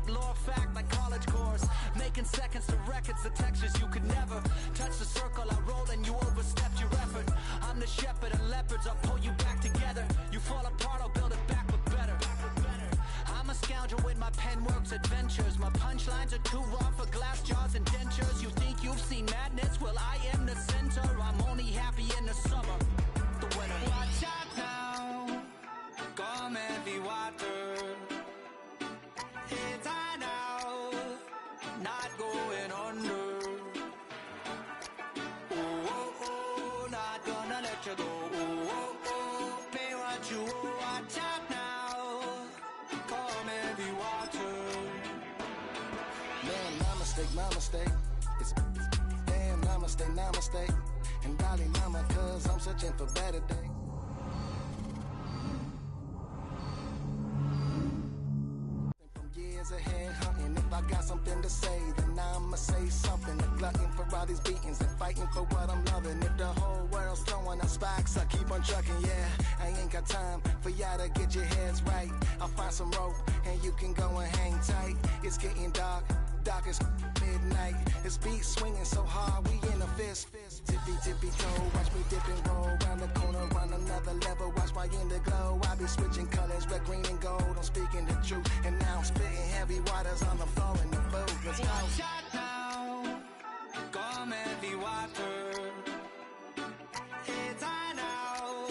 deep lore fact like college course. Making seconds to records, the textures you could never touch the circle I rolled and you overstepped your effort. I'm the shepherd of leopards, I'll pull you back together. You fall apart, I'll build it back but better. I'm a scoundrel with my pen works adventures. My punchlines are too raw for glass jars and dentures. You think you've seen madness? Well, I am the center. I'm only happy in the summer. The winter. Watch out now, come heavy water. It's high now, not going under. Oh, oh, oh, not gonna let you go. Oh, oh, oh, pay what you owe. Watch out now, come heavy water. Man, my mistake. It's damn, namaste. And Dolly Mama, cause I'm searching for better days. Ahead hunting. If I got something to say, then I'ma say something. A glutton for all these beatings and fighting for what I'm loving. If the whole world's throwing up spikes, I keep on trucking. Yeah, I ain't got time for y'all to get your heads right. I'll find some rope and you can go and hang tight. It's getting dark as midnight. This beat swinging so hard, we in a fist. Tippy toe, watch me dip and roll round the corner, round another level. Watch my in the glow. I be switching colors, red, green, and gold. I'm speaking the truth, and now I'm spitting heavy waters on the floor in the booth. Let's go. Watch out now, come heavy water. It's high now,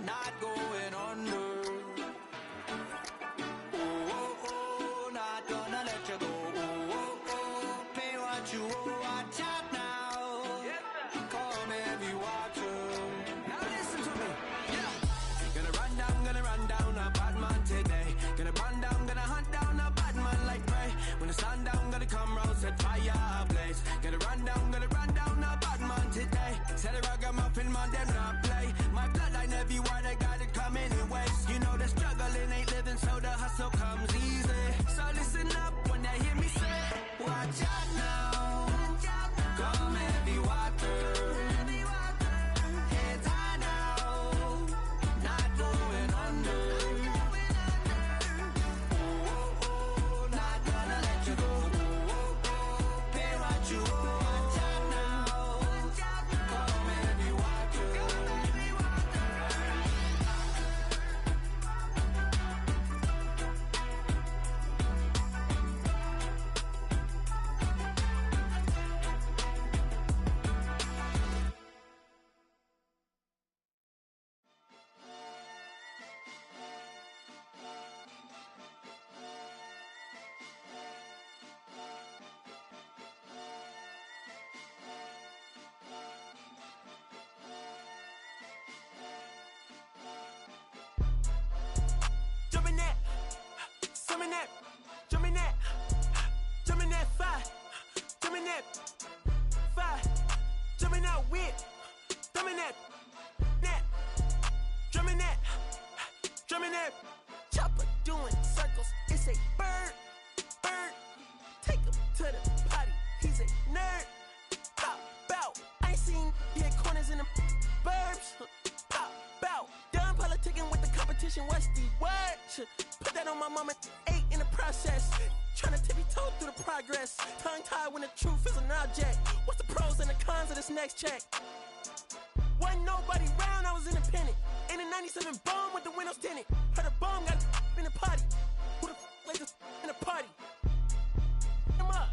not going under. Oh, oh, oh, not gonna let you go. Oh, oh, oh, pay what you owe. Watch out now, come heavy water. Now listen to me, yeah. Gonna run down a bad man today. Gonna run down, gonna hunt down a bad man like prey. When the sun down, gonna come round, set fire ablaze. Gonna run down a bad man today. Set a ragamuffin man, them not play. My bloodline everywhere, they got it coming in waves. You know the struggling ain't living, so the hustle comes easy. So listen up when they hear me say, watch out now, come heavy water. It's high now, not going under. Oh, oh, oh, not gonna let you go. Oh, oh, oh, pay what you owe. Watch out now, come heavy water. Jumping that, fire, jumping that, jumping out whip, jumping that, drumming that, chopper doing circles. It's a bird, take him to the potty. He's a nerd. Pop out, I ain't seen hit corners in the burbs. Pop out, done politicking with the competition. What's the word? Put that on my mama. 8 in the process. Trying to tippy-toe through the progress. Tongue-tied when the truth is an object. What's the pros and the cons of this next check? Wasn't nobody round, I was independent. In a 97 bomb with the windows tinted. Heard a bomb got in the party. Who the like this in the party? Them up.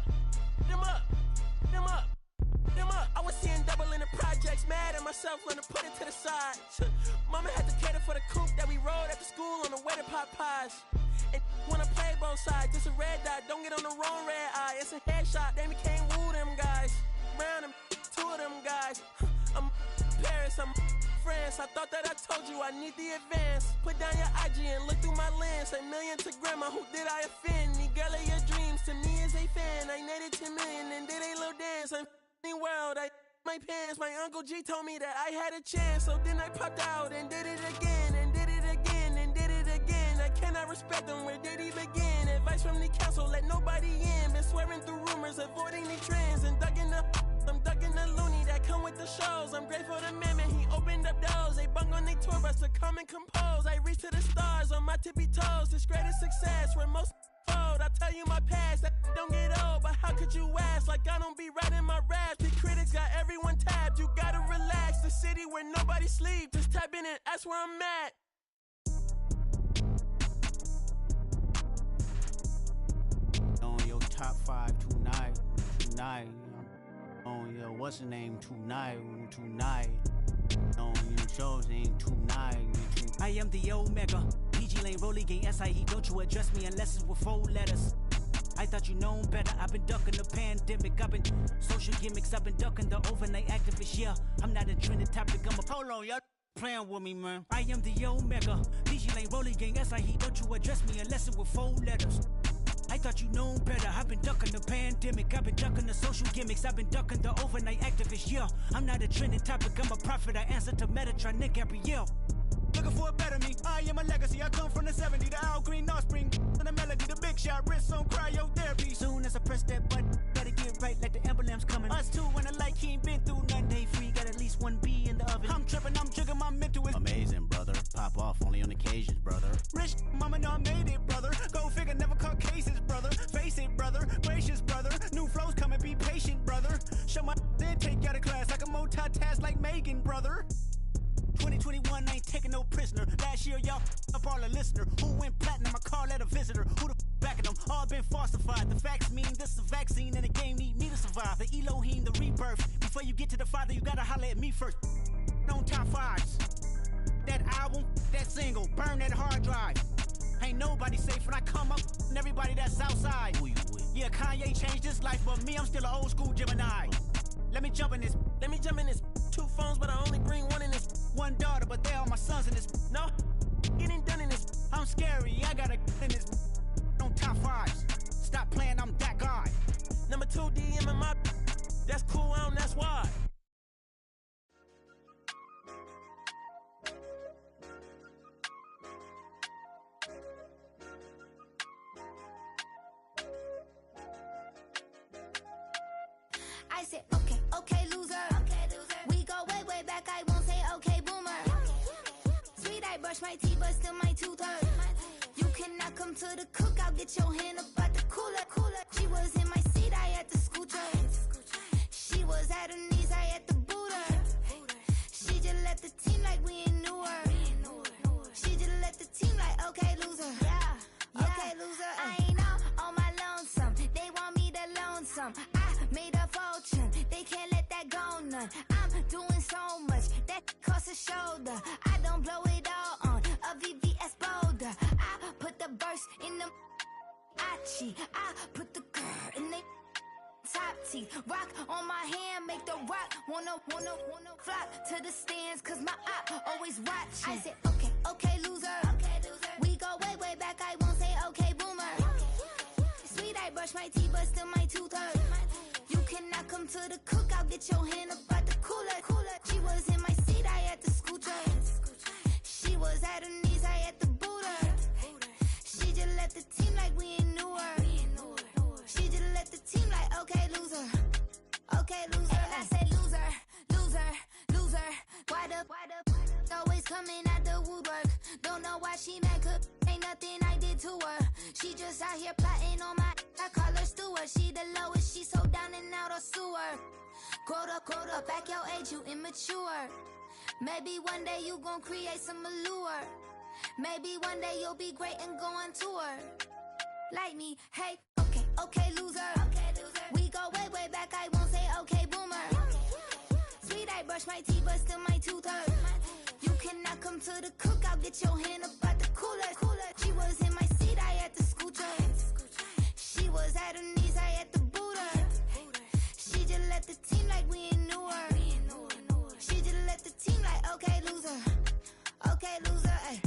I was seeing double in the projects. Mad at myself, learn to put it to the side. Mama had to cater for the coupe that we rode after school on the way to Popeyes. And wanna play both sides, just a red dot. Don't get on the wrong red eye. It's a headshot. They became woo them guys. Round them, 2 of them guys. I'm Paris, I'm France. I thought that I told you I need the advance. Put down your IG and look through my lens. $1 million to grandma, who did I offend? The girl of your dreams to me is a fan. I netted 10 million and did a little dance. I'm f***ing world, I my pants. My Uncle G told me that I had a chance. So then I popped out and did it again. And did it again and did it again. I cannot respect them, where did he begin? Advice from the council, let nobody in. Been swearing through rumors, avoiding the trends. And I'm ducking the loony that come with the shows. I'm grateful to Mammon, he opened up doors. They bung on their tour bus to come and compose. I reach to the stars on my tippy toes. This greatest success where most fold. I tell you my past, that don't get old, but how could you ask? Like I don't be writing my raps. The critics got everyone tabbed. You gotta relax. The city where nobody sleeps. Just type in and that's where I'm at. On your top 5 tonight. On your what's the name tonight. On your show's name tonight. I am the Omega. PG Lane, Rolly Gang, SIE. Don't you address me unless it's with 4 letters. I thought you known better. I've been ducking the pandemic. I've been social gimmicks. I've been ducking the overnight activists. Yeah, I'm not a trending topic. I'm a hold on, y'all playing with me, man. I am the Omega. PG Lane, Rolly Gang, SIE. Don't you address me unless it's with 4 letters. I thought you known better. I've been ducking the pandemic. I've been ducking the social gimmicks. I've been ducking the overnight activists. Yeah, I'm not a trending topic. I'm a prophet. I answer to Metatron, Nick Gabrielle. Looking for a better me. I am a legacy. I come from the 70s. The Al Green offspring. And the melody, the big shot. Wrist on cryotherapy. Soon as I press that button, gotta get right like the emblem's coming. Us two when the light he ain't been through nothing. Day free. Got at least 1 B in the oven. I'm tripping. I'm jigging. My mental is amazing, brother. Pop off only on occasions, brother. Rich mama know I made it, brother. Go figure, never caught cases, brother. Face it, brother. Gracious, brother. New flows coming. Be patient, brother. Show my then take you out of class like a multitask like Megan, brother. 2021, I ain't taking no prisoner. Last year, y'all up all the listener. Who went platinum? I call that a visitor. Who the backing them? All been falsified. The facts mean this is a vaccine and the game need me to survive. The Elohim, the rebirth. Before you get to the Father, you gotta holler at me first. On top 5s. That album, that single, burn that hard drive. Ain't nobody safe when I come up and everybody that's outside. Who you with? Yeah, Kanye changed his life, but me, I'm still an old school Gemini. Let me jump in this. 2 phones, but I only bring 1 in this. 1 daughter, but they all my sons in this. No, getting done in this. I'm scary, I gotta in this. On top 5s. Stop playing, I'm that guy. Number 2 DM in my. That's cool, that's why. I said, okay, loser. We go way back, I won't say okay, boomer. Sweet, I brush my teeth, but still my tooth hurt. You cannot come to the cookout, get your hand up at the cooler. She was in my seat, I had to scoot her. She was at her knees, I had to boot her. She just left the team like we ain't knew her. She just left the team like, okay, loser. Yeah, okay, loser. I ain't out on my lonesome. They want me to loan some. I made a fortune. They can't let that go none. I'm doing so much that costs a shoulder. I don't blow it all on a VVS boulder. I put the burst in the Achi. I put the girl in the top teeth. Rock on my hand, make the rock wanna flock to the stands, cause my op always watching. I said, okay, loser. We go way back, I won't say okay, boomer. Sweet, I brush my teeth, but still my tooth hurt. You cannot come to the cookout, get your hand up at the cooler. She was in my seat, I had to scoot her. She was at her knees, I had to boot her. She just left the team like we ain't knew her. She just left the team like, okay, loser. Okay, loser. And I say loser. Why the always coming out the woodwork? Don't know why she mad, cause ain't nothing I did to her. She just out here plotting on my, I call her steward. She the lowest, she so down and out of sewer. Growed up, back your age, you immature. Maybe one day you gon' create some allure. Maybe one day you'll be great and go on tour. Like me, hey, okay, loser. We go way back, I won't say okay, boomer. Sweet, I brush my teeth, but still my tooth hurt. You cannot come to the cookout, get your hand up at the cooler. She was in my seat, I had to scoot her. She was at her knees, I had to boot her. She just left the team like we ain't knew her. She just left the team like, okay, loser. Okay, loser, ay.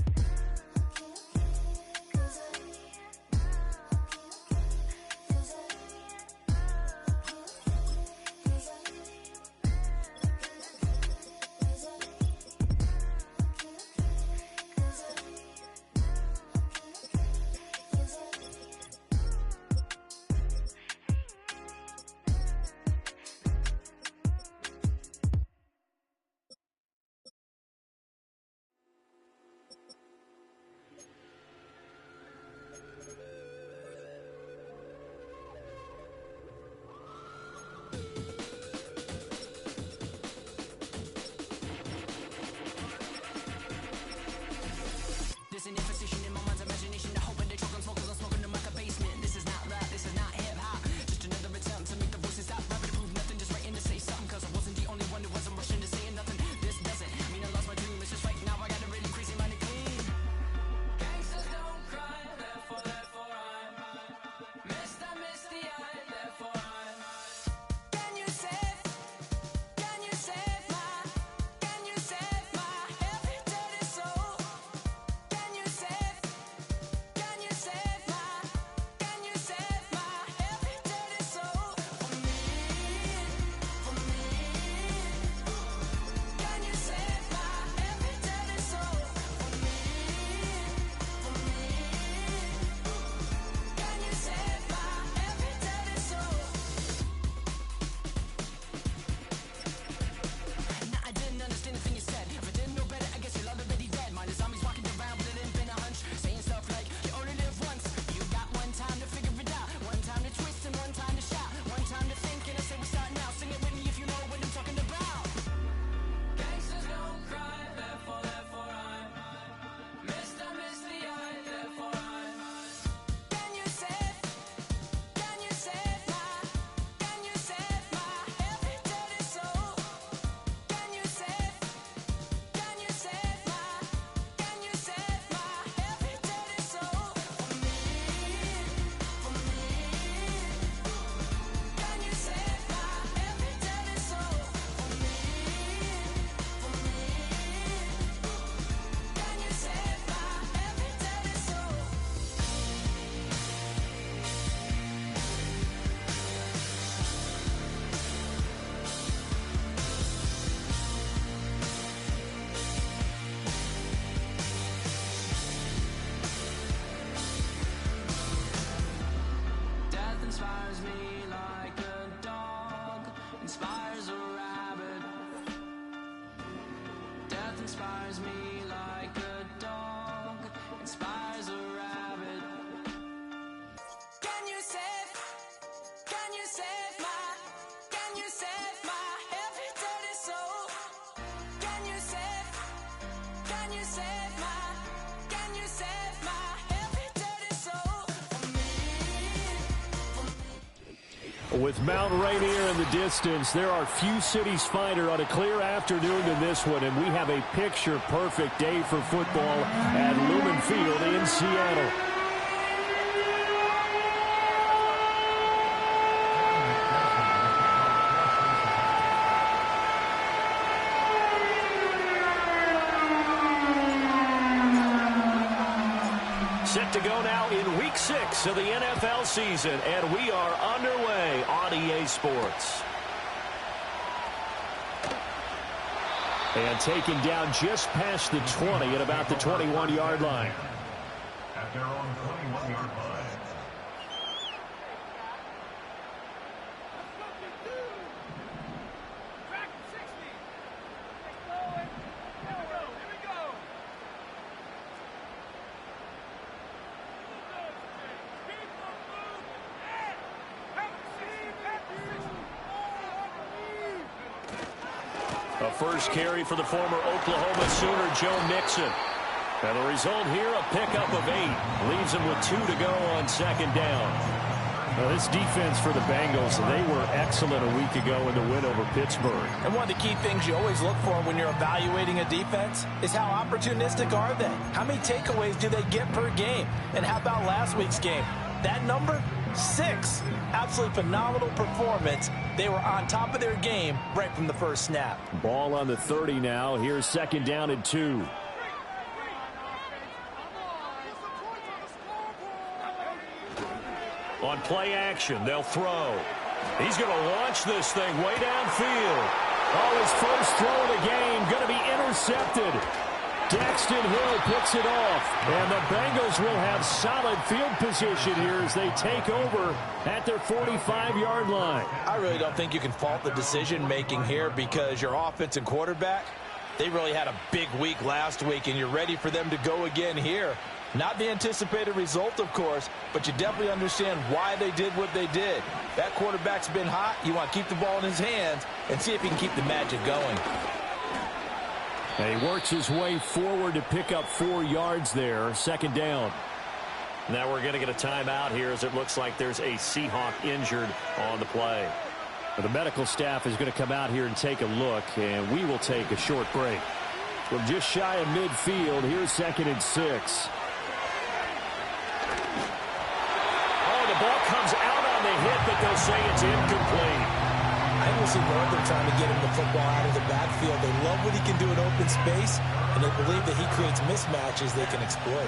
With Mount Rainier in the distance, there are few cities finer on a clear afternoon than this one, and we have a picture-perfect day for football at Lumen Field in Seattle. Set to go now in Week 6 of the NFL season, and we are underway on EA Sports. And taken down just past the 20 at about the 21-yard line. At their own 21-yard line. A first carry for the former Oklahoma Sooner, Joe Mixon. And the result here, a pickup of 8. Leaves him with 2 to go on second down. Now, this defense for the Bengals, they were excellent a week ago in the win over Pittsburgh. And one of the key things you always look for when you're evaluating a defense is how opportunistic are they? How many takeaways do they get per game? And how about last week's game? That number? 6. Absolutely phenomenal performance. They were on top of their game right from the first snap. Ball on the 30 now. Here's second down and 2. On play action, they'll throw. He's going to launch this thing way downfield. Oh, his first throw of the game going to be intercepted. Daxton Hill picks it off, and the Bengals will have solid field position here as they take over at their 45-yard line. I really don't think you can fault the decision-making here because your offense and quarterback, they really had a big week last week, and you're ready for them to go again here. Not the anticipated result, of course, but you definitely understand why they did what they did. That quarterback's been hot. You want to keep the ball in his hands and see if he can keep the magic going. And he works his way forward to pick up 4 yards there. Second down. Now we're going to get a timeout here as it looks like there's a Seahawk injured on the play. The medical staff is going to come out here and take a look, and we will take a short break. We're just shy of midfield. Here's second and 6. Oh, the ball comes out on the hit, but they'll say it's incomplete. I almost see more of them trying to get him the football out of the backfield. They love what he can do in open space, and they believe that he creates mismatches they can exploit.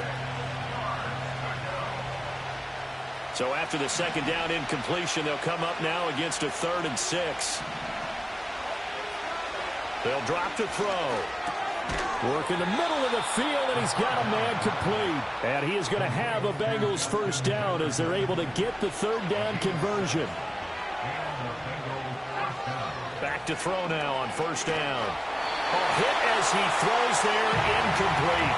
So after the second down incompletion, they'll come up now against a 3rd and 6. They'll drop to throw. Work in the middle of the field, and he's got a man complete. And he is going to have a Bengals first down as they're able to get the 3rd down conversion. Back to throw now on first down. A hit as he throws there, incomplete.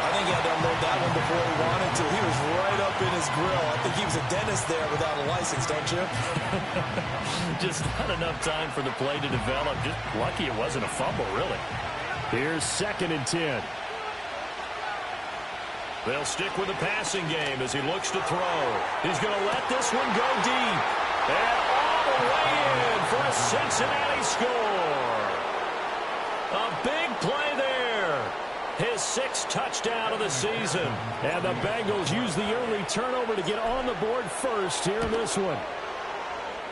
I think he had to unload that one before he wanted to. He was right up in his grill. I think he was a dentist there without a license, don't you? Just not enough time for the play to develop. Just lucky it wasn't a fumble, really. Here's second and 10. They'll stick with the passing game as he looks to throw. He's going to let this one go deep. And all the way in for a Cincinnati score. A big play there. His 6th touchdown of the season. And the Bengals use the early turnover to get on the board first here in this one.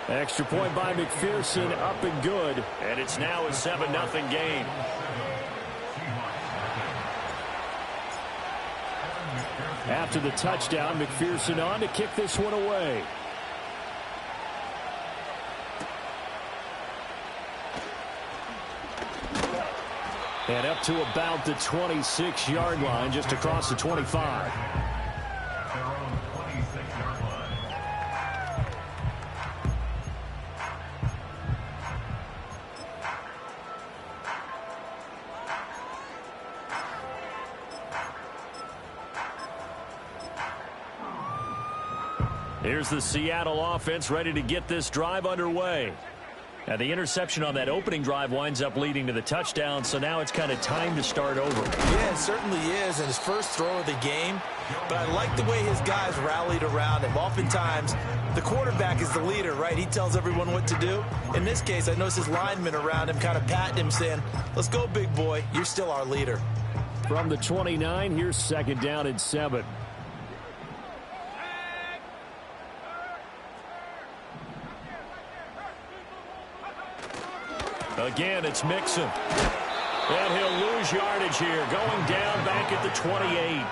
Extra point by McPherson, up and good. And it's now a 7-0 game. After the touchdown, McPherson on to kick this one away. And up to about the 26-yard line, just across the 25. Here's the Seattle offense ready to get this drive underway. Now, the interception on that opening drive winds up leading to the touchdown, so now it's kind of time to start over. Yeah, it certainly is, and his first throw of the game. But I like the way his guys rallied around him. Oftentimes, the quarterback is the leader, right? He tells everyone what to do. In this case, I noticed his linemen around him kind of patting him, saying, let's go, big boy. You're still our leader. From the 29, here's 2nd down and 7. Again, it's Mixon. And he'll lose yardage here. Going down back at the 28.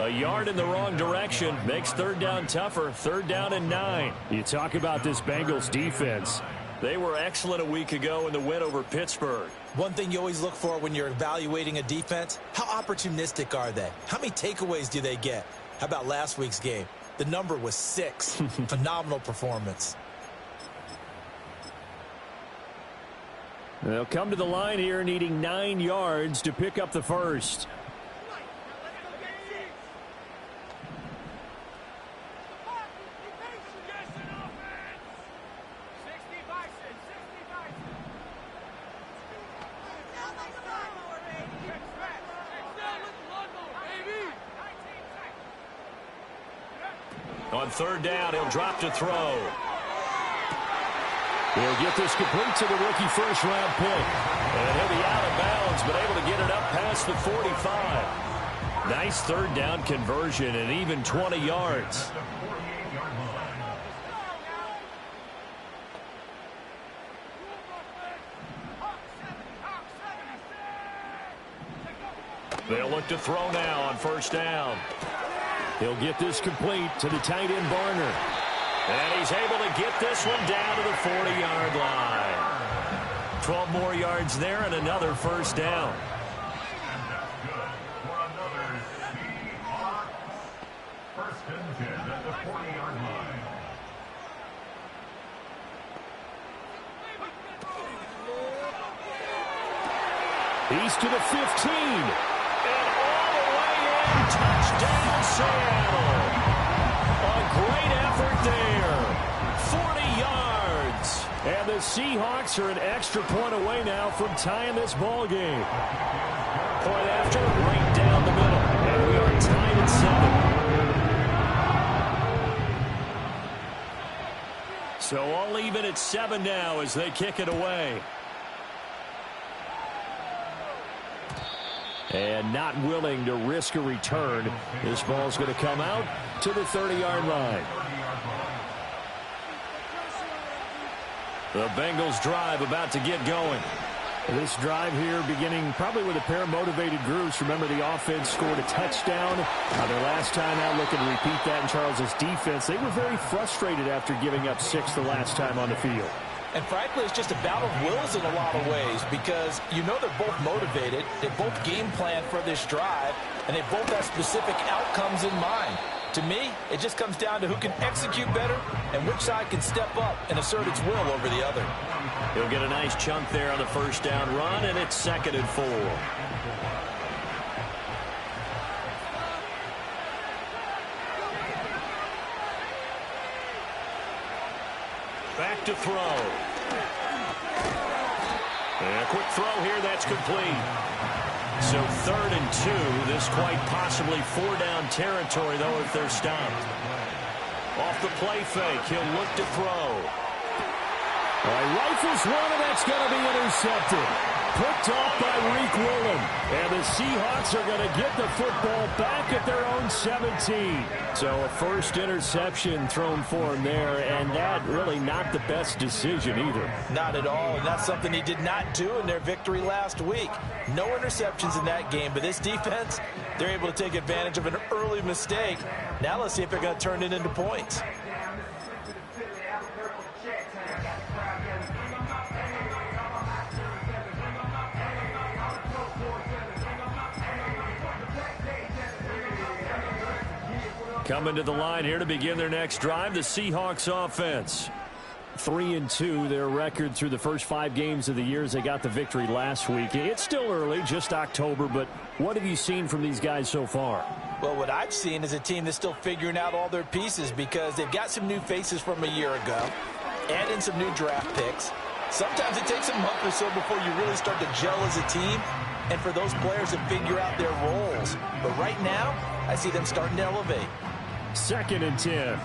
A yard in the wrong direction makes 3rd down tougher. 3rd down and 9. You talk about this Bengals defense. They were excellent a week ago in the win over Pittsburgh. One thing you always look for when you're evaluating a defense, how opportunistic are they? How many takeaways do they get? How about last week's game? The number was 6. Phenomenal performance. They'll come to the line here needing 9 yards to pick up the first. On 3rd down, he'll drop to throw. He'll get this complete to the rookie first-round pick. And he'll be out of bounds, but able to get it up past the 45. Nice 3rd down conversion and even 20 yards. They'll look to throw now on 1st down. He'll get this complete to the tight end Barner. And he's able to get this one down to the 40-yard line. 12 more yards there and another 1st down. And that's good for another Seahawks. 1st and 10 at the 40-yard line. He's to the 15. And all the way in. Touchdown, Seattle. A great effort there. 40 yards. And the Seahawks are an extra point away now from tying this ball game. Point after, right down the middle. And we are tied at 7. So all even at 7 now as they kick it away. And not willing to risk a return. This ball's going to come out to the 30-yard line. The Bengals drive about to get going. This drive here beginning probably with a pair of motivated groups. Remember, the offense scored a touchdown. Their last time out, looking to repeat that in Charles's defense. They were very frustrated after giving up 6 the last time on the field. And frankly, it's just a battle of wills in a lot of ways because you know they're both motivated. They both game plan for this drive, and they both have specific outcomes in mind. To me, it just comes down to who can execute better and which side can step up and assert its will over the other. He'll get a nice chunk there on the 1st down run, and it's 2nd and 4. Back to throw. And a quick throw here, that's complete. So 3rd and 2. This quite possibly 4-down territory, though, if they're stopped. Off the play fake, he'll look to throw. Rifles one, and that's going to be intercepted. Picked off by Reek Willen. And the Seahawks are going to get the football back at their own 17. So a first interception thrown for him there, and that really not the best decision either. Not at all, and that's something he did not do in their victory last week. No interceptions in that game, but this defense, they're able to take advantage of an early mistake. Now let's see if they're going to turn it into points. Coming to the line here to begin their next drive, the Seahawks offense. 3-2, their record through the first 5 games of the year as they got the victory last week. It's still early, just October, but what have you seen from these guys so far? Well, what I've seen is a team that's still figuring out all their pieces because they've got some new faces from a year ago, add in some new draft picks. Sometimes it takes a month or so before you really start to gel as a team and for those players to figure out their roles. But right now, I see them starting to elevate. 2nd and 10.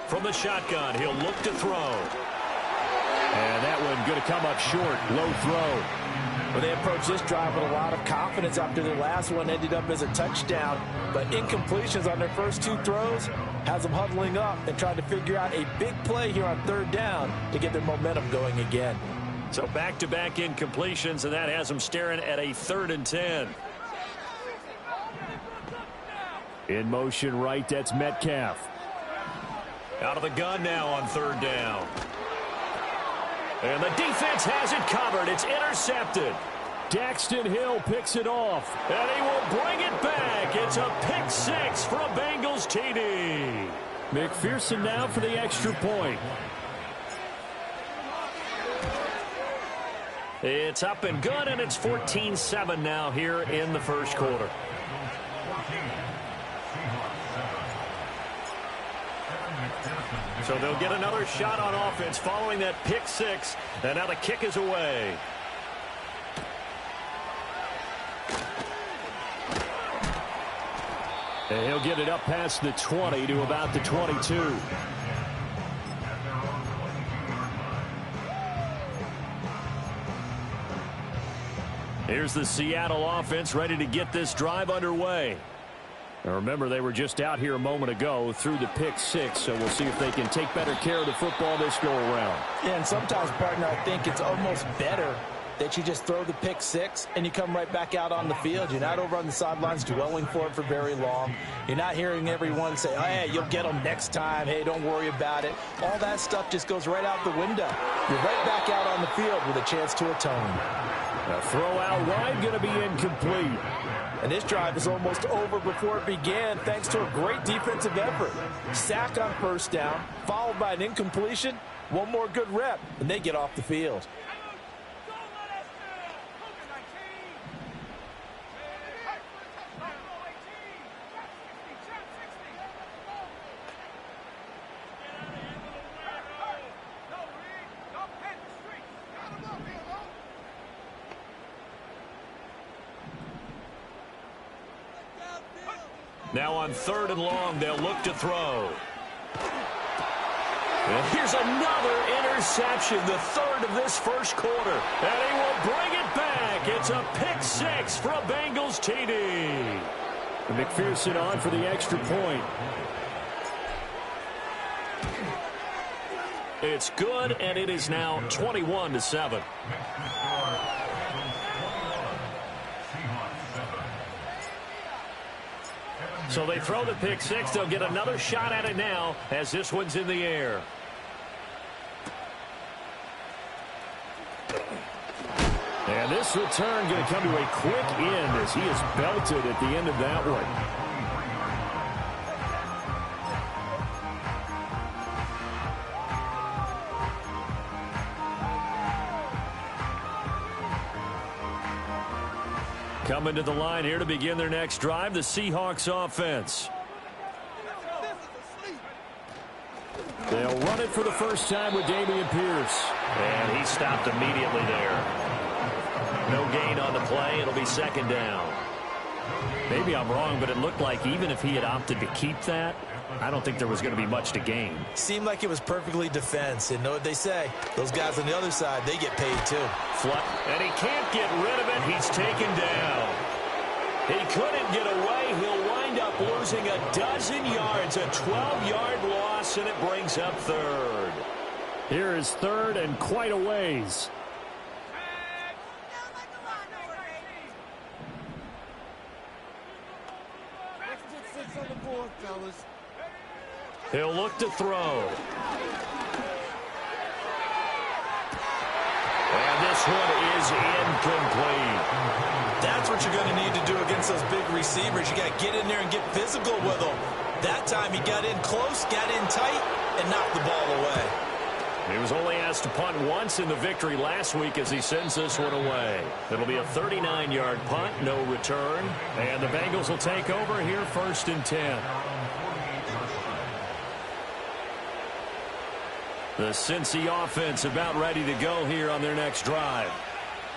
From the shotgun, he'll look to throw. And that one going to come up short. Low throw. Well, they approached this drive with a lot of confidence after their last one ended up as a touchdown. But incompletions on their first 2 throws has them huddling up and trying to figure out a big play here on 3rd down to get their momentum going again. So back-to-back incompletions, and that has them staring at a 3rd and 10. In motion right, that's Metcalf. Out of the gun now on 3rd down. And the defense has it covered. It's intercepted. Daxton Hill picks it off. And he will bring it back. It's a pick 6 from Bengals TD. McPherson now for the extra point. It's up and good, and it's 14-7 now here in the first quarter. So they'll get another shot on offense following that pick 6. And now the kick is away. And he'll get it up past the 20 to about the 22. Here's the Seattle offense ready to get this drive underway. Now remember, they were just out here a moment ago through the pick 6, so we'll see if they can take better care of the football this go-around. Yeah, and sometimes, partner, I think it's almost better that you just throw the pick 6 and you come right back out on the field. You're not over on the sidelines dwelling for it for very long. You're not hearing everyone say, oh, hey, you'll get them next time. Hey, don't worry about it. All that stuff just goes right out the window. You're right back out on the field with a chance to atone. A throw out wide going to be incomplete. And this drive is almost over before it began thanks to a great defensive effort. Sack on 1st down, followed by an incompletion. One more good rep, and they get off the field. Now on 3rd and long, they'll look to throw. And here's another interception, the 3rd of this first quarter. And he will bring it back. It's a pick 6 from Bengals TD. And McPherson on for the extra point. It's good, and it is now 21-7. So they throw the pick 6. They'll get another shot at it now as this one's in the air. And this return going to come to a quick end as he is belted at the end of that one. Coming to the line here to begin their next drive, the Seahawks offense. They'll run it for the first time with Dameon Pierce. And he stopped immediately there. No gain on the play. It'll be 2nd down. Maybe I'm wrong, but it looked like even if he had opted to keep that, I don't think there was going to be much to gain. Seemed like it was perfectly defense. And know what they say? Those guys on the other side, they get paid too. And he can't get rid of it. He's taken down. He couldn't get away. He'll wind up losing a dozen yards, a 12-yard loss, and it brings up 3rd. Here is 3rd and quite a ways. He'll look to throw. And this one is incomplete. That's what you're going to need to do against those big receivers. You got to get in there and get physical with them. That time he got in close, got in tight, and knocked the ball away. He was only asked to punt once in the victory last week as he sends this one away. It'll be a 39-yard punt, no return. And the Bengals will take over here 1st and 10. The Cincy offense about ready to go here on their next drive.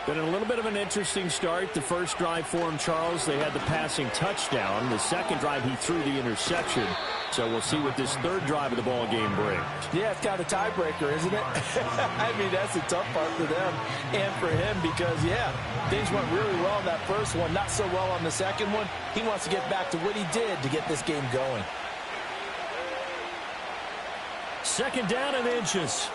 Been a little bit of an interesting start. The first drive for him, Charles, they had the passing touchdown. The second drive, he threw the interception. So we'll see what this third drive of the ball game brings. Yeah, it's kind of a tiebreaker, isn't it? I mean, that's the tough part for them and for him because, yeah, things went really well in that first one, not so well on the second one. He wants to get back to what he did to get this game going. 2nd down and inches.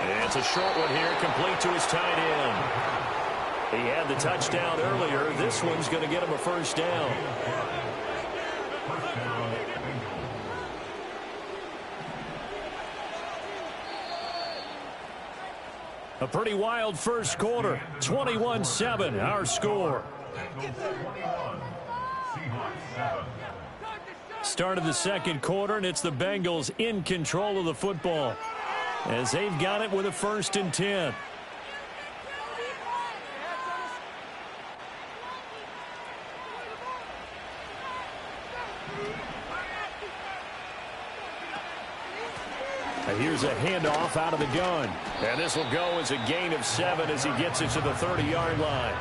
And it's a short one here, complete to his tight end. He had the touchdown earlier. This one's going to get him a 1st down. A pretty wild first quarter. 21-7, our score. Start of the second quarter, and it's the Bengals in control of the football as they've got it with a 1st and 10. Here's a handoff out of the gun. And this will go as a gain of 7 as he gets it to the 30-yard line.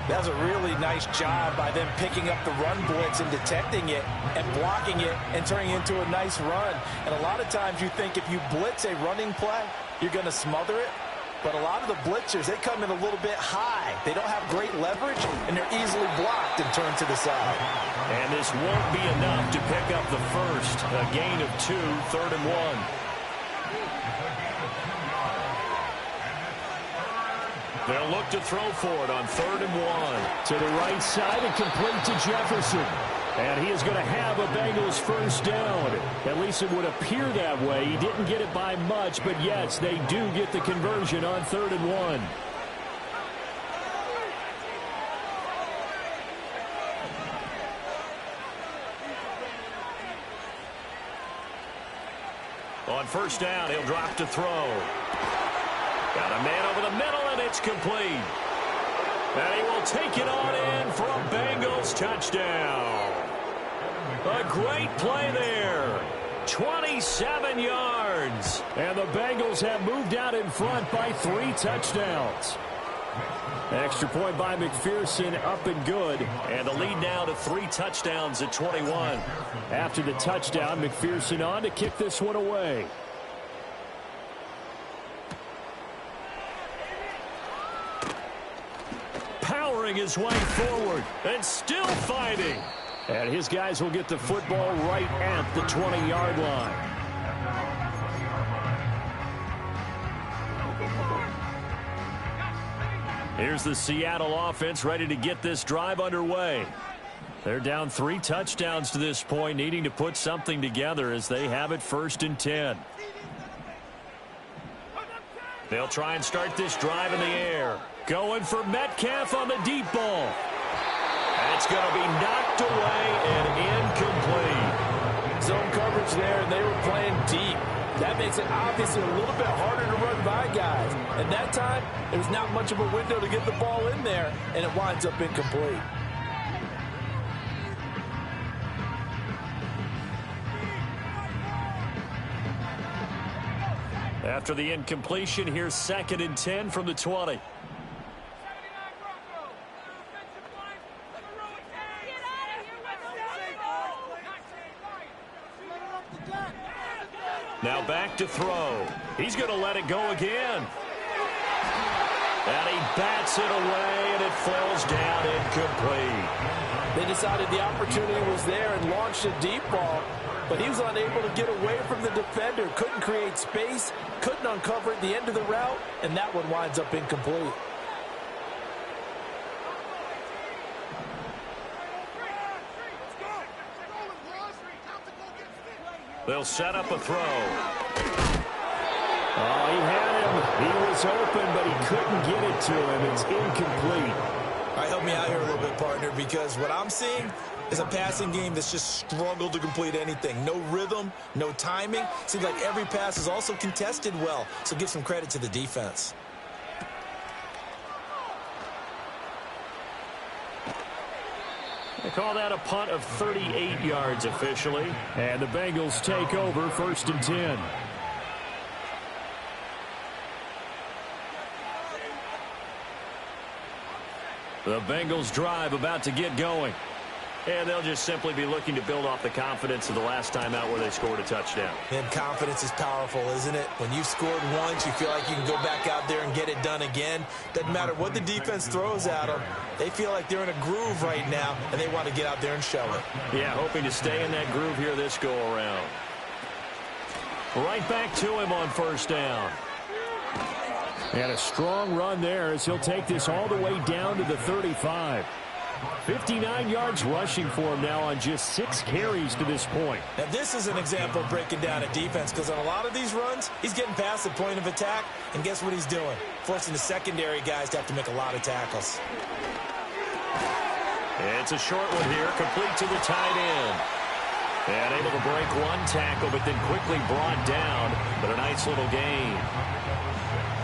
That's a really nice job by them picking up the run blitz and detecting it and blocking it and turning it into a nice run. And a lot of times you think if you blitz a running play, you're going to smother it. But a lot of the blitzers, they come in a little bit high. They don't have great leverage, and they're easily blocked and turned to the side. And this won't be enough to pick up the first. A gain of 2, 3rd and 1. They'll look to throw for it on 3rd and 1. To the right side and complete to Jefferson. And he is going to have a Bengals 1st down. At least it would appear that way. He didn't get it by much, but yes, they do get the conversion on 3rd and 1. On 1st down, he'll drop to throw. Got a man over the middle, and it's complete. And he will take it on in for a Bengals touchdown. A great play there. 27 yards. And the Bengals have moved out in front by 3 touchdowns. Extra point by McPherson, up and good. And the lead now to 3 touchdowns at 21. After the touchdown, McPherson on to kick this one away. Powering his way forward and still fighting. And his guys will get the football right at the 20-yard line. Here's the Seattle offense ready to get this drive underway. They're down 3 touchdowns to this point, needing to put something together as they have it 1st and 10. They'll try and start this drive in the air. Going for Metcalf on the deep ball. That's going to be knocked away and incomplete. Zone coverage there, and they were playing deep. That makes it obviously a little bit harder to run by guys. And that time, there was not much of a window to get the ball in there, and it winds up incomplete. After the incompletion, here's 2nd and 10 from the 20. Now back to throw. He's going to let it go again. And he bats it away, and it falls down incomplete. They decided the opportunity was there and launched a deep ball, but he was unable to get away from the defender, couldn't create space, couldn't uncover at the end of the route, and that one winds up incomplete. They'll set up a throw. Oh, he had him. He was open, but he couldn't get it to him. It's incomplete. All right, help me out here a little bit, partner, because what I'm seeing is a passing game that's just struggled to complete anything. No rhythm, no timing. Seems like every pass is also contested well, so give some credit to the defense. They call that a punt of 38 yards officially. And the Bengals take over 1st and 10. The Bengals drive about to get going. And they'll just simply be looking to build off the confidence of the last time out where they scored a touchdown. And confidence is powerful, isn't it? When you've scored once, you feel like you can go back out there and get it done again. Doesn't matter what the defense throws at them. They feel like they're in a groove right now, and they want to get out there and show it. Yeah, hoping to stay in that groove here this go-around. Right back to him on 1st down. And a strong run there as he'll take this all the way down to the 35. 59 yards rushing for him now on just 6 carries to this point. Now, this is an example of breaking down a defense, because on a lot of these runs, he's getting past the point of attack, and guess what he's doing? Forcing the secondary guys to have to make a lot of tackles. It's a short one here, complete to the tight end. And able to break one tackle, but then quickly brought down, but a nice little gain.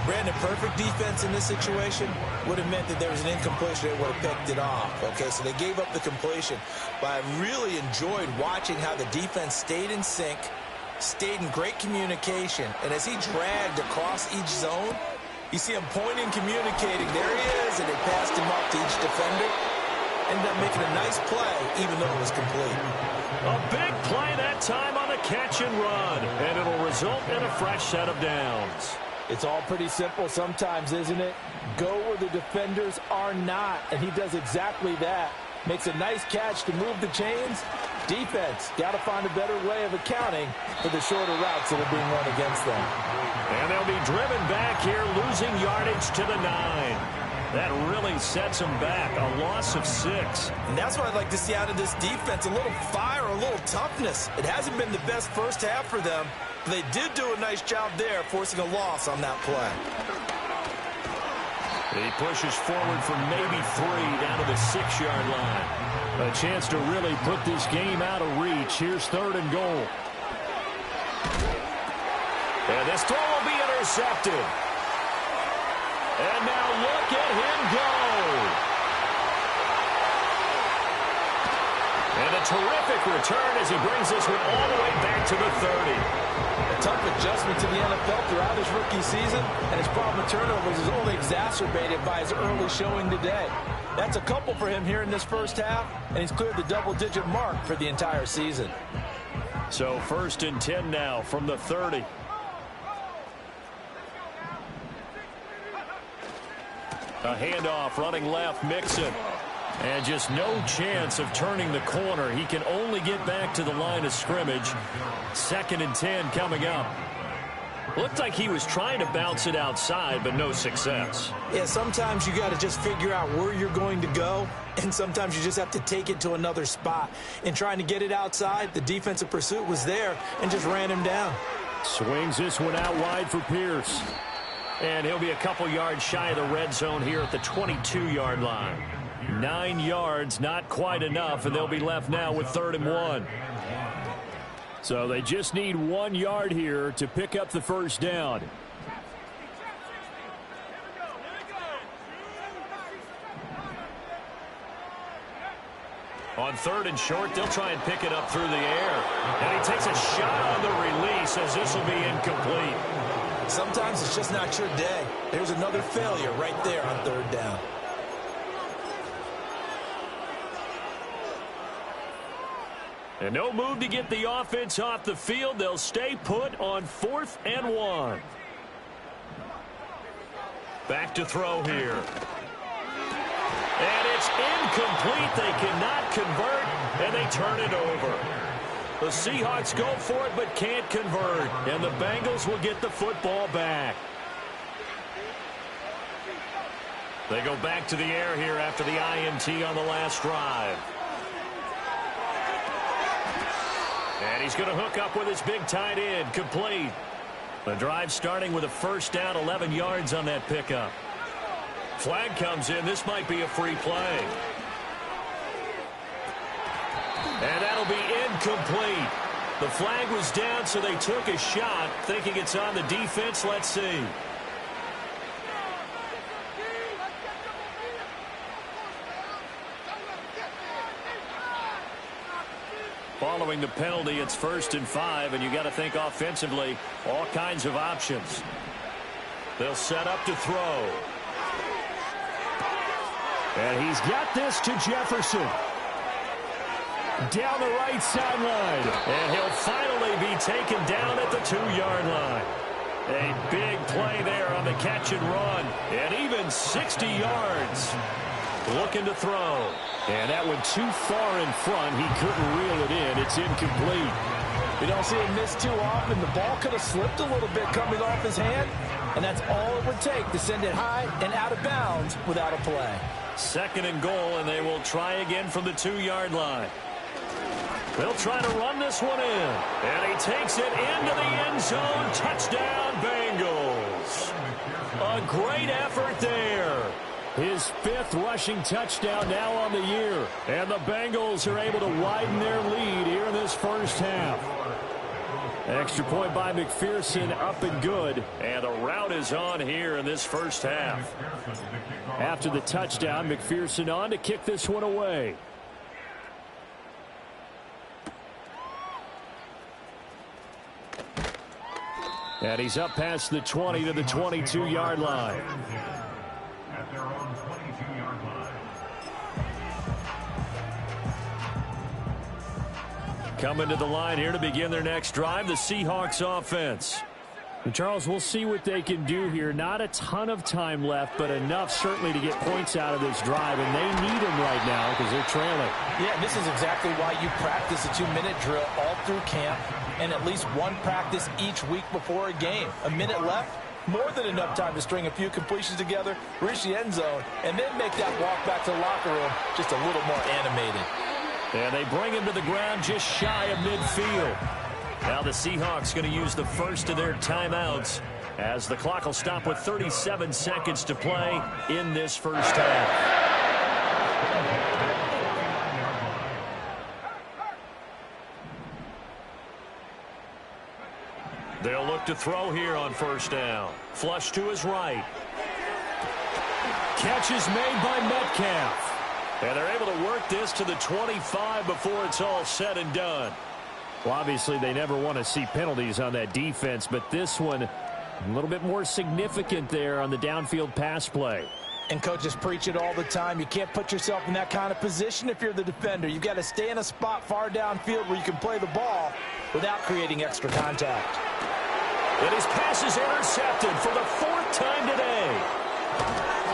Brandon, perfect defense in this situation would have meant that there was an incompletion. They would have picked it off. Okay, so they gave up the completion. But I really enjoyed watching how the defense stayed in sync, stayed in great communication. And as he dragged across each zone, you see him pointing, communicating. There he is, and they passed him up to each defender. Ended up making a nice play, even though it was complete. A big play that time on the catch and run. And it'll result in a fresh set of downs. It's all pretty simple sometimes, isn't it? Go where the defenders are not, and he does exactly that. Makes a nice catch to move the chains. Defense, got to find a better way of accounting for the shorter routes that are being run against them. And they'll be driven back here, losing yardage to the 9. That really sets them back, a loss of 6. And that's what I'd like to see out of this defense, a little fire, a little toughness. It hasn't been the best first half for them, but they did do a nice job there, forcing a loss on that play. He pushes forward for maybe 3 down to the 6-yard line. A chance to really put this game out of reach. Here's 3rd and goal. And this throw will be intercepted. And now look at him go. And a terrific return as he brings this one all the way back to the 30. A tough adjustment to the NFL throughout his rookie season, and his problem with turnovers is only exacerbated by his early showing today. That's a couple for him here in this first half, and he's cleared the double-digit mark for the entire season. So 1st and 10 now from the 30. A handoff running left, Mixon. And just no chance of turning the corner. He can only get back to the line of scrimmage. 2nd and 10 coming up. Looked like he was trying to bounce it outside, but no success. Yeah, sometimes you got to just figure out where you're going to go, and sometimes you just have to take it to another spot. In trying to get it outside, the defensive pursuit was there and just ran him down. Swings this one out wide for Pierce. And he'll be a couple yards shy of the red zone here at the 22-yard line. 9 yards, not quite enough, and they'll be left now with 3rd and 1. So they just need 1 yard here to pick up the first down. On 3rd and short, they'll try and pick it up through the air. And he takes a shot on the release as this will be incomplete. Sometimes it's just not your day. There's another failure right there on 3rd down. And no move to get the offense off the field. They'll stay put on 4th and 1. Back to throw here. And it's incomplete. They cannot convert, and they turn it over. The Seahawks go for it but can't convert, and the Bengals will get the football back. They go back to the air here after the INT on the last drive. And he's going to hook up with his big tight end, complete. The drive starting with a first down, 11 yards on that pickup. Flag comes in. This might be a free play. And that'll be incomplete. The flag was down, so they took a shot, thinking it's on the defense. Let's see. Following the penalty, it's 1st and 5, and you got to think offensively, all kinds of options. They'll set up to throw. And he's got this to Jefferson. Down the right sideline. And he'll finally be taken down at the 2-yard line. A big play there on the catch and run. And even 60 yards. Looking to throw. And that went too far in front. He couldn't reel it in. It's incomplete. We don't see him miss too often. The ball could have slipped a little bit coming off his hand. And that's all it would take to send it high and out of bounds without a play. 2nd and goal, and they will try again from the 2-yard line. They'll try to run this one in. And he takes it into the end zone. Touchdown, Bengals. A great effort there. His 5th rushing touchdown now on the year. And the Bengals are able to widen their lead here in this first half. Extra point by McPherson, up and good. And the route is on here in this first half. After the touchdown, McPherson on to kick this one away. And he's up past the 20 to the 22-yard line. At their own 22-yard line. Coming to the line here to begin their next drive, the Seahawks offense. And Charles, we'll see what they can do here. Not a ton of time left, but enough certainly to get points out of this drive, and they need them right now because they're trailing. Yeah, this is exactly why you practice a 2-minute drill all through camp and at least one practice each week before a game. A minute left, more than enough time to string a few completions together, reach the end zone, and then make that walk back to the locker room just a little more animated. And they bring him to the ground just shy of midfield. Now the Seahawks going to use the first of their timeouts as the clock will stop with 37 seconds to play in this first half. They'll look to throw here on first down. Flush to his right. Catch is made by Metcalf. And they're able to work this to the 25 before it's all said and done. Well, obviously, they never want to see penalties on that defense, but this one a little bit more significant there on the downfield pass play. And coaches preach it all the time. You can't put yourself in that kind of position if you're the defender. You've got to stay in a spot far downfield where you can play the ball without creating extra contact. And his pass is intercepted for the 4th time today.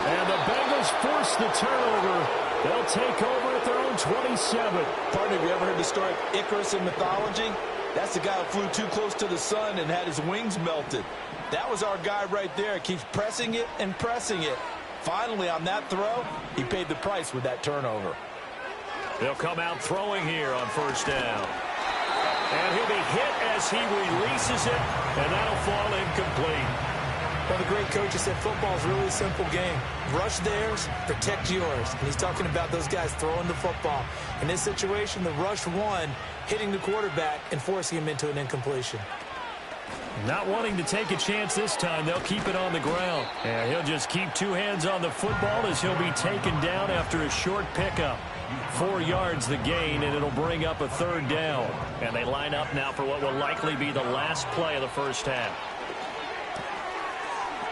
And the Bengals force the turnover. They'll take over at their own 27. Partner, have you ever heard the story of Icarus in mythology? That's the guy who flew too close to the sun and had his wings melted. That was our guy right there. Keeps pressing it and pressing it. Finally, on that throw, he paid the price with that turnover. They'll come out throwing here on first down. And he'll be hit as he releases it, and that'll fall incomplete. Well, the great coach said football is really a simple game. Rush theirs, protect yours. And he's talking about those guys throwing the football. In this situation, the rush won, hitting the quarterback and forcing him into an incompletion. Not wanting to take a chance this time, they'll keep it on the ground. And he'll just keep 2 hands on the football as he'll be taken down after a short pickup. 4 yards the gain, and it'll bring up a 3rd down. And they line up now for what will likely be the last play of the first half.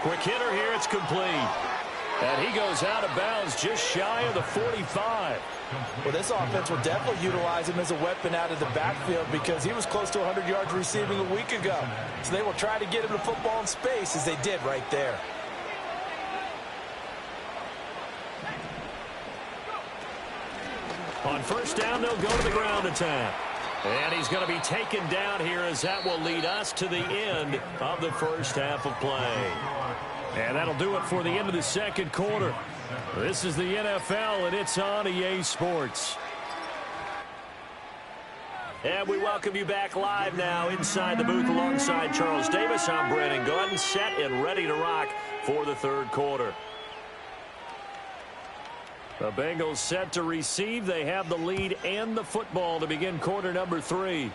Quick hitter here, it's complete. And he goes out of bounds just shy of the 45. Well, this offense will definitely utilize him as a weapon out of the backfield because he was close to 100 yards receiving a week ago. So they will try to get him the football in space as they did right there. On first down, they'll go to the ground attack. And he's going to be taken down here as that will lead us to the end of the first half of play. And that'll do it for the end of the second quarter. This is the NFL, and it's on EA Sports. And we welcome you back live now inside the booth alongside Charles Davis. I'm Brandon Gordon, set and ready to rock for the third quarter. The Bengals set to receive. They have the lead and the football to begin quarter number 3.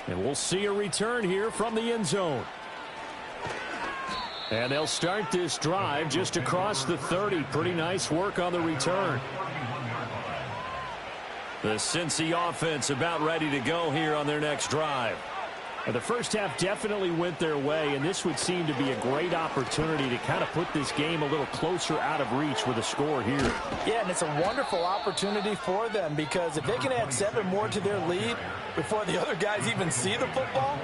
And we'll see a return here from the end zone. And they'll start this drive just across the 30. Pretty nice work on the return. The Cincy offense about ready to go here on their next drive. The first half definitely went their way, and this would seem to be a great opportunity to kind of put this game a little closer out of reach with a score here. Yeah, and it's a wonderful opportunity for them, because if they can add 7 more to their lead before the other guys even see the football,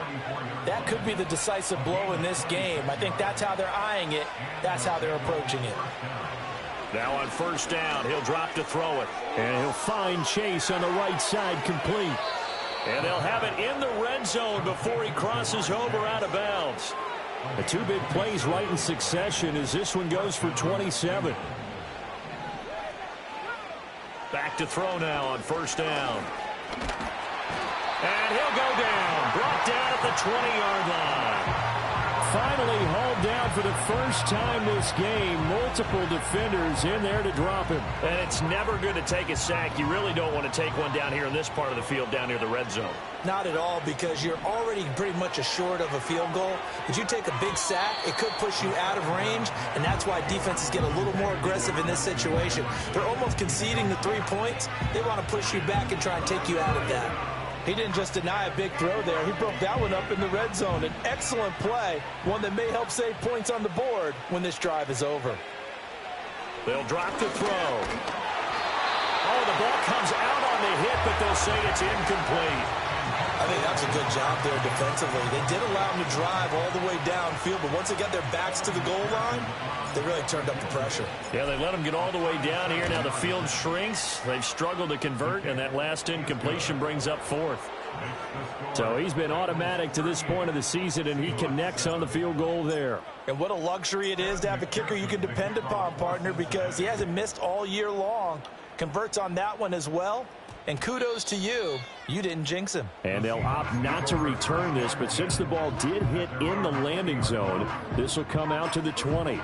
that could be the decisive blow in this game. I think that's how they're eyeing it. That's how they're approaching it. Now on first down, he'll drop to throw it. And he'll find Chase on the right side complete. And they'll have it in the red zone before he crosses over out of bounds. The 2 big plays right in succession as this one goes for 27. Back to throw now on first down. And he'll go down. Brought down at the 20-yard line. Finally hauled down for the first time this game. Multiple defenders in there to drop him. And it's never good to take a sack. You really don't want to take one down here in this part of the field down near the red zone. Not at all, because you're already pretty much assured of a field goal. But you take a big sack, it could push you out of range, and that's why defenses get a little more aggressive in this situation. They're almost conceding the 3 points. They want to push you back and try and take you out of that. He didn't just deny a big throw there. He broke that one up in the red zone. An excellent play, one that may help save points on the board when this drive is over. They'll drop to throw. Oh, the ball comes out on the hit, but they'll say it's incomplete. I think that's a good job there defensively. They did allow him to drive all the way downfield, but once they got their backs to the goal line, they really turned up the pressure. Yeah, they let him get all the way down here. Now the field shrinks. They've struggled to convert, and that last incompletion brings up 4th. So he's been automatic to this point of the season, and he connects on the field goal there. And what a luxury it is to have a kicker you can depend upon, partner, because he hasn't missed all year long. Converts on that one as well. And kudos to you. You didn't jinx him. And they'll opt not to return this, but since the ball did hit in the landing zone, this will come out to the 20.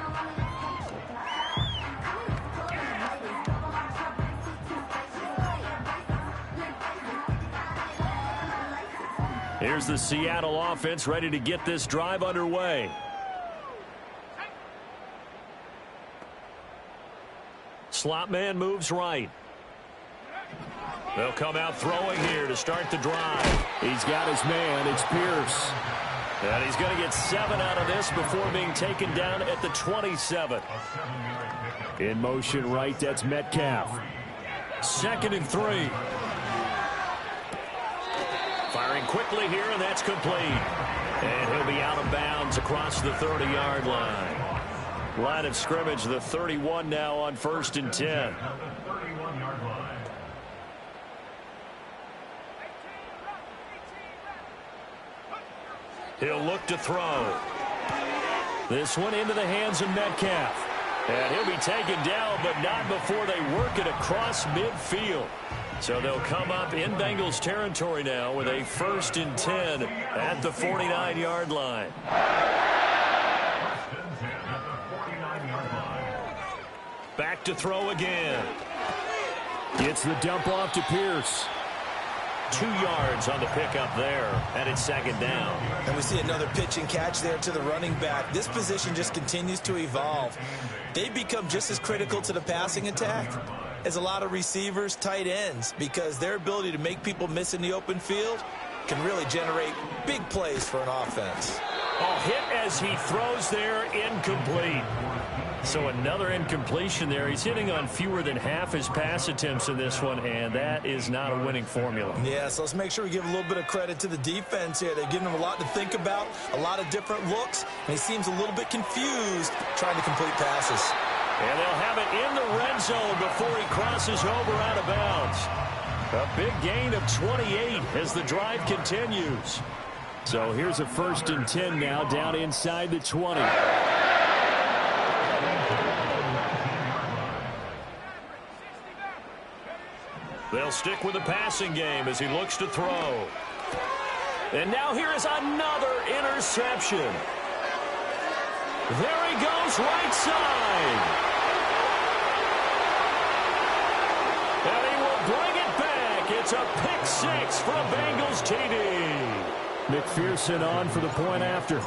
Here's the Seattle offense ready to get this drive underway. Slot man moves right. They'll come out throwing here to start the drive. He's got his man. It's Pierce. And he's going to get 7 out of this before being taken down at the 27. In motion right, that's Metcalf. 2nd and 3. Firing quickly here, and that's complete. And he'll be out of bounds across the 30-yard line. Line of scrimmage, the 31 now on 1st and 10. He'll look to throw. This one into the hands of Metcalf. And he'll be taken down, but not before they work it across midfield. So they'll come up in Bengals territory now with a 1st and 10 at the 49-yard line. Back to throw again. Gets the dump off to Pierce. 2 yards on the pickup there, and it's 2nd down. And we see another pitch and catch there to the running back. This position just continues to evolve. They become just as critical to the passing attack as a lot of receivers, tight ends, because their ability to make people miss in the open field can really generate big plays for an offense. Oh, hit as he throws there, incomplete. So another incompletion there. He's hitting on fewer than half his pass attempts in this one, and that is not a winning formula. Yeah, so let's make sure we give a little bit of credit to the defense here. They've given him a lot to think about, a lot of different looks, and he seems a little bit confused trying to complete passes. And they'll have it in the red zone before he crosses over out of bounds. A big gain of 28 as the drive continues. So here's a 1st and 10 now down inside the 20. They'll stick with the passing game as he looks to throw. And now here is another interception. There he goes, right side. It's a pick six for a Bengals TD. McPherson on for the point after.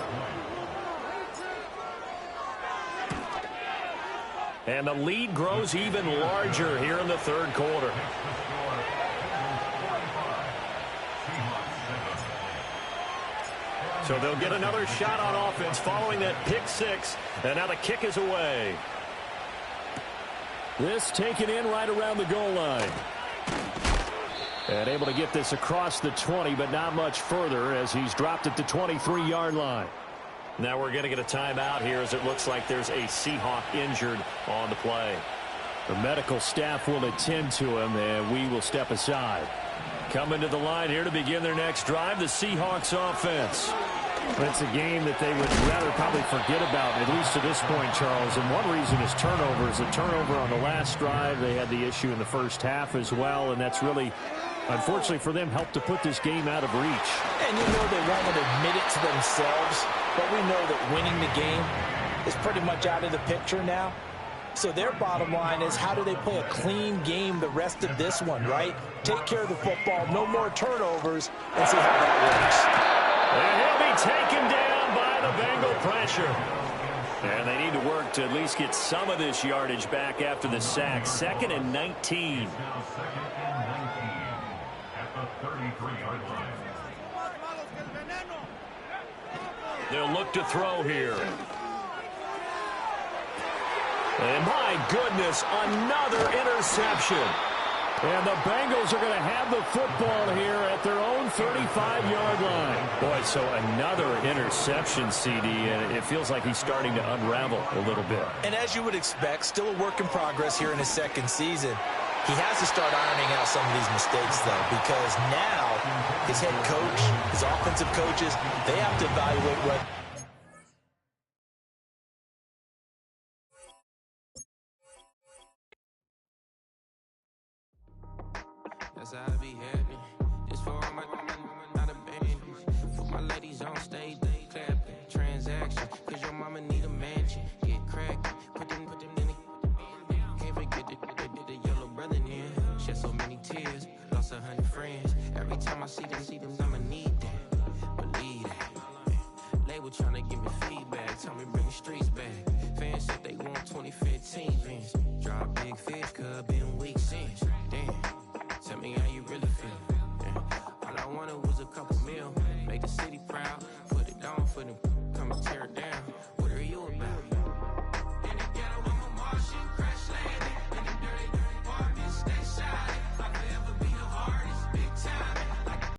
And the lead grows even larger here in the third quarter. So they'll get another shot on offense following that pick six. And now the kick is away. This taken in right around the goal line. And able to get this across the 20, but not much further as he's dropped at the 23-yard line. Now we're going to get a timeout here as it looks like there's a Seahawk injured on the play. The medical staff will attend to him, and we will step aside. Coming to the line here to begin their next drive, the Seahawks offense. It's a game that they would rather probably forget about, at least to this point, Charles. And one reason is turnovers. A turnover on the last drive. They had the issue in the first half as well, and that's really, unfortunately for them, helped to put this game out of reach. And you know they won't admit it to themselves, but we know that winning the game is pretty much out of the picture now. So their bottom line is, how do they play a clean game the rest of this one, right? Take care of the football, no more turnovers, and see how that works. And he'll be taken down by the Bengal pressure. And they need to work to at least get some of this yardage back after the sack. 2nd and 19. Now 2nd and 19 at the 33-yard line. They'll look to throw here. And my goodness, another interception. And the Bengals are going to have the football here at their own 35-yard line. Boy, so another interception, CD, and it feels like he's starting to unravel a little bit. And as you would expect, still a work in progress here in his second season. He has to start ironing out some of these mistakes, though, because now his head coach, his offensive coaches, they have to evaluate what... That's how I be happening. This for all my not a band. For my ladies on stage, they clapping. Transaction, cause your mama need a mansion. Get crackin', put them in the... Can't forget the yellow brother in. Shed so many tears, lost 100 friends. Every time I see them, I'ma need that. Believe that. Label tryna give me feedback, tell me bring the streets back. Fans said they want 2015 Vince. Drop big fish, cuz been weak since. Damn. Tell me how you really feel. Yeah. All I wanted was a couple mil. Make the city proud. Put it on for them. Come and tear it down.